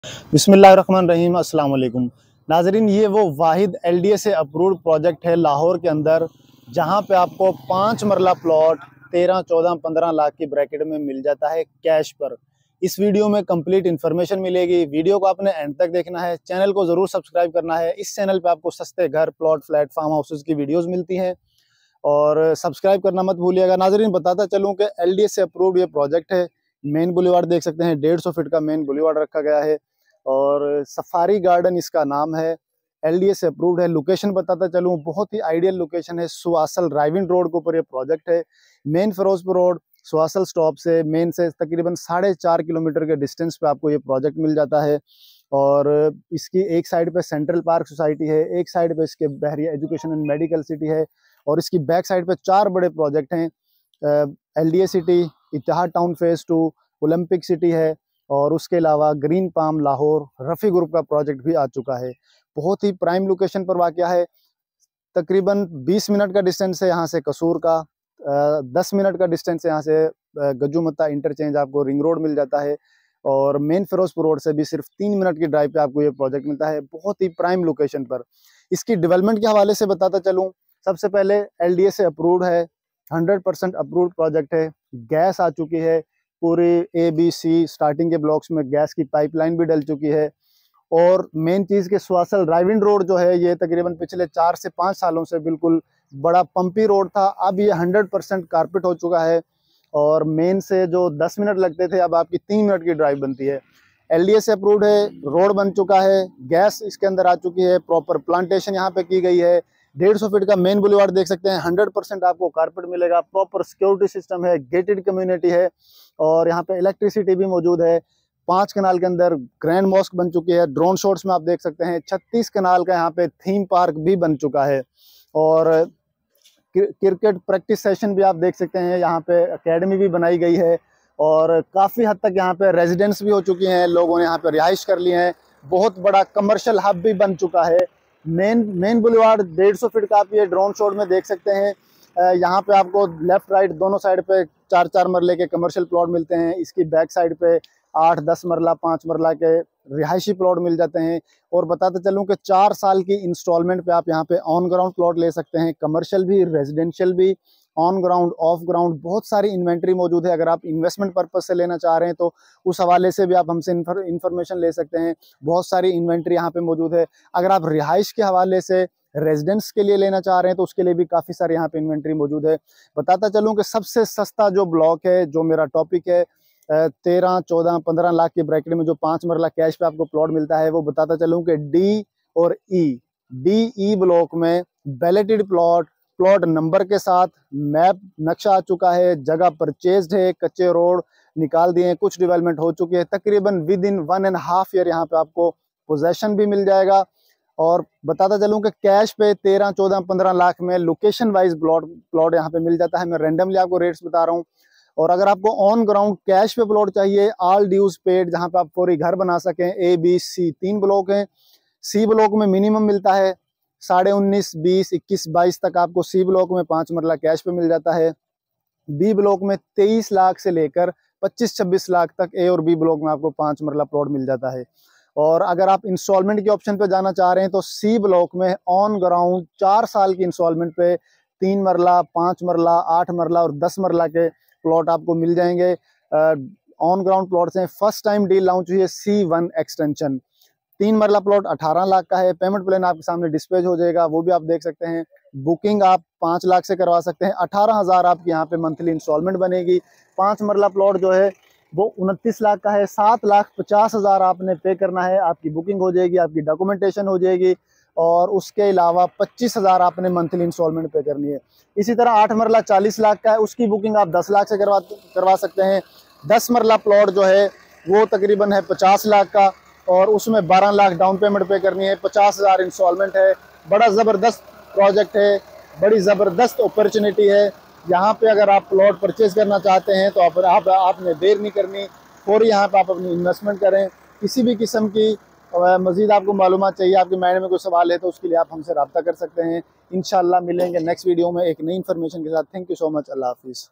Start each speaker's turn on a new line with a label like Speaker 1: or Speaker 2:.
Speaker 1: बिस्मिल्लाहिर्रहमानिर्रहीम, अस्सलाम वालेकुम। नाजरीन, ये वो वाहिद एलडीए से अप्रूव्ड प्रोजेक्ट है लाहौर के अंदर, जहां पे आपको 5 मरला प्लॉट 13, 14, 15 लाख की ब्रैकेट में मिल जाता है कैश पर। इस वीडियो में कंप्लीट इन्फॉर्मेशन मिलेगी। वीडियो को आपने एंड तक देखना है। चैनल को ज़रूर सब्सक्राइब करना है। इस चैनल पे आपको सस्ते घर, प्लॉट, फ्लैट, फार्म हाउसेस की वीडियोज़ मिलती हैं और सब्सक्राइब करना मत भूलिएगा। नाजरीन, बताता चलूँ कि एलडीए से अप्रूव्ड ये प्रोजेक्ट है। मेन बुलेवार्ड देख सकते हैं, 150 फीट का मेन बुलेवार्ड रखा गया है और सफारी गार्डन इसका नाम है। एलडीए से अप्रूव्ड है। लोकेशन बताता चलूँ, बहुत ही आइडियल लोकेशन है। सुवासल राइविंग रोड के ऊपर ये प्रोजेक्ट है। मेन फिरोजपुर रोड सुवासल स्टॉप से मेन से तकरीबन 4.5 किलोमीटर के डिस्टेंस पे आपको ये प्रोजेक्ट मिल जाता है। और इसकी एक साइड पे सेंट्रल पार्क सोसाइटी है, एक साइड पे इसके बहरिया एजुकेशन एंड मेडिकल सिटी है और इसकी बैक साइड पे 4 बड़े प्रोजेक्ट हैं। LDA City, Ittehad Town phase 2, Olympic City है और उसके अलावा Green Palm Lahore Rafi Group का प्रोजेक्ट भी आ चुका है। बहुत ही प्राइम लोकेशन पर वाक़या है। तकरीबन 20 मिनट का डिस्टेंस है यहाँ से कसूर का, 10 मिनट का डिस्टेंस है यहाँ से गज्जूमत्ता इंटरचेंज, आपको रिंग रोड मिल जाता है और मेन फिरोजपुर रोड से भी सिर्फ 3 मिनट की ड्राइव पे आपको ये प्रोजेक्ट मिलता है, बहुत ही प्राइम लोकेशन पर। इसकी डेवलपमेंट के हवाले से बताता चलूँ, सबसे पहले एलडीए से अप्रूव्ड है, 100% अप्रूव्ड प्रोजेक्ट है। गैस आ चुकी है, पूरी ABC स्टार्टिंग के ब्लॉक्स में गैस की पाइपलाइन भी डल चुकी है और मेन चीज़ के सुवासल ड्राइविंग रोड जो है ये तकरीबन पिछले 4 से 5 सालों से बिल्कुल बड़ा पंपी रोड था, अब ये 100% कारपेट हो चुका है और मेन से जो 10 मिनट लगते थे अब आपकी 3 मिनट की ड्राइव बनती है। एलडीए से अप्रूव्ड है, रोड बन चुका है, गैस इसके अंदर आ चुकी है, प्रॉपर प्लांटेशन यहाँ पे की गई है। 150 फीट का मेन बुलेवार्ड देख सकते हैं, 100% आपको कारपेट मिलेगा, प्रॉपर सिक्योरिटी सिस्टम है, गेटेड कम्युनिटी है और यहाँ पे इलेक्ट्रिसिटी भी मौजूद है। 5 कनाल के अंदर ग्रैंड मॉस्क बन चुकी है। ड्रोन शॉट्स में आप देख सकते हैं 36 कनाल का यहाँ पे थीम पार्क भी बन चुका है और क्रिकेट प्रैक्टिस सेशन भी आप देख सकते हैं। यहाँ पे एकेडमी भी बनाई गई है और काफ़ी हद तक यहाँ पे रेजिडेंस भी हो चुकी हैं, लोगों ने यहाँ पे रिहाइश कर ली है। बहुत बड़ा कमर्शियल हब भी बन चुका है। मेन बुलेवार्ड 150 फीट का आप ये ड्रोन शॉट में देख सकते हैं। यहाँ पे आपको लेफ्ट राइट दोनों साइड पे 4-4 मरले के कमर्शियल प्लॉट मिलते हैं। इसकी बैक साइड पे 8-10 मरला, 5 मरला के रिहायशी प्लॉट मिल जाते हैं। और बताते चलूँ कि 4 साल की इंस्टॉलमेंट पे आप यहाँ पे ऑन ग्राउंड प्लॉट ले सकते हैं, कमर्शियल भी, रेजिडेंशियल भी, ऑन ग्राउंड, ऑफ ग्राउंड, बहुत सारी इन्वेंट्री मौजूद है। अगर आप इन्वेस्टमेंट पर्पज से लेना चाह रहे हैं तो उस हवाले से भी आप हमसे इंफॉर्मेशन ले सकते हैं। बहुत सारी इन्वेंट्री यहाँ पे मौजूद है। अगर आप रिहाइश के हवाले से रेजिडेंस के लिए लेना चाह रहे हैं तो उसके लिए भी काफ़ी सारे यहाँ पे इन्वेंट्री मौजूद है। बताता चलूँ कि सबसे सस्ता जो ब्लॉक है, जो मेरा टॉपिक है, 13, 14, 15 लाख के ब्रैकेट में जो 5 मरला कैश पे आपको प्लॉट मिलता है, वो बताता चलूँ कि डी और ई ब्लॉक में बैलेटेड प्लॉट, प्लॉट नंबर के साथ मैप नक्शा आ चुका है, जगह परचेज्ड है, कच्चे रोड निकाल दिए, कुछ डेवलपमेंट हो चुकी है। तकरीबन विद इन 1.5 ईयर यहाँ पे आपको पोजेशन भी मिल जाएगा। और बताता चलूँ कि कैश पे 13, 14, 15 लाख में लोकेशन वाइज प्लॉट यहाँ पे मिल जाता है। मैं रेंडमली आपको रेट्स बता रहा हूँ। और अगर आपको ऑन ग्राउंड कैश पे प्लॉट चाहिए, ऑल ड्यूज पेड, जहाँ पे आप पूरी घर बना सकें, ABC 3 ब्लॉक हैं। सी ब्लॉक में मिनिमम मिलता है 19.5, 20, 21, 22 तक आपको सी ब्लॉक में 5 मरला कैश पे मिल जाता है। बी ब्लॉक में 23 लाख से लेकर 25-26 लाख तक ए और बी ब्लॉक में आपको 5 मरला प्लॉट मिल जाता है। और अगर आप इंस्टॉलमेंट के ऑप्शन पे जाना चाह रहे हैं तो सी ब्लॉक में ऑन ग्राउंड 4 साल की इंस्टॉलमेंट पे 3 मरला, 5 मरला, 8 मरला और 10 मरला के प्लॉट आपको मिल जाएंगे। ऑन ग्राउंड प्लॉट से फर्स्ट टाइम डील लॉन्च हुई है C1 एक्सटेंशन। 3 मरला प्लॉट 18 लाख का है। पेमेंट प्लान आपके सामने डिस्प्ले हो जाएगा, वो भी आप देख सकते हैं। बुकिंग आप 5 लाख से करवा सकते हैं। 18,000 आपकी यहाँ पे मंथली इंस्टॉलमेंट बनेगी। 5 मरला प्लॉट जो है वो 29 लाख का है। 7,50,000 आपने पे करना है, आपकी बुकिंग हो जाएगी, आपकी डॉक्यूमेंटेशन हो जाएगी और उसके अलावा 25,000 आपने मंथली इंस्टॉलमेंट पे करनी है। इसी तरह 8 मरला 40 लाख का है, उसकी बुकिंग आप 10 लाख से करवा सकते हैं। 10 मरला प्लॉट जो है वो तकरीबन है 50 लाख का और उसमें 12 लाख डाउन पेमेंट पे करनी है, 50,000 इंस्टॉलमेंट है। बड़ा ज़बरदस्त प्रोजेक्ट है, बड़ी ज़बरदस्त अपॉर्चुनिटी है। यहाँ पे अगर आप प्लॉट परचेज करना चाहते हैं तो आपने देर नहीं करनी, फौरी यहाँ पे आप अपनी इन्वेस्टमेंट करें। किसी भी किस्म की मज़ीद आपको मालूमात चाहिए, आपके माइंड में कोई सवाल है तो उसके लिए आप हमसे रब्ता कर सकते हैं। इंशाल्लाह मिलेंगे नेक्स्ट वीडियो में एक नई इन्फॉर्मेशन के साथ। Thank you so much. अल्लाह हाफिज़।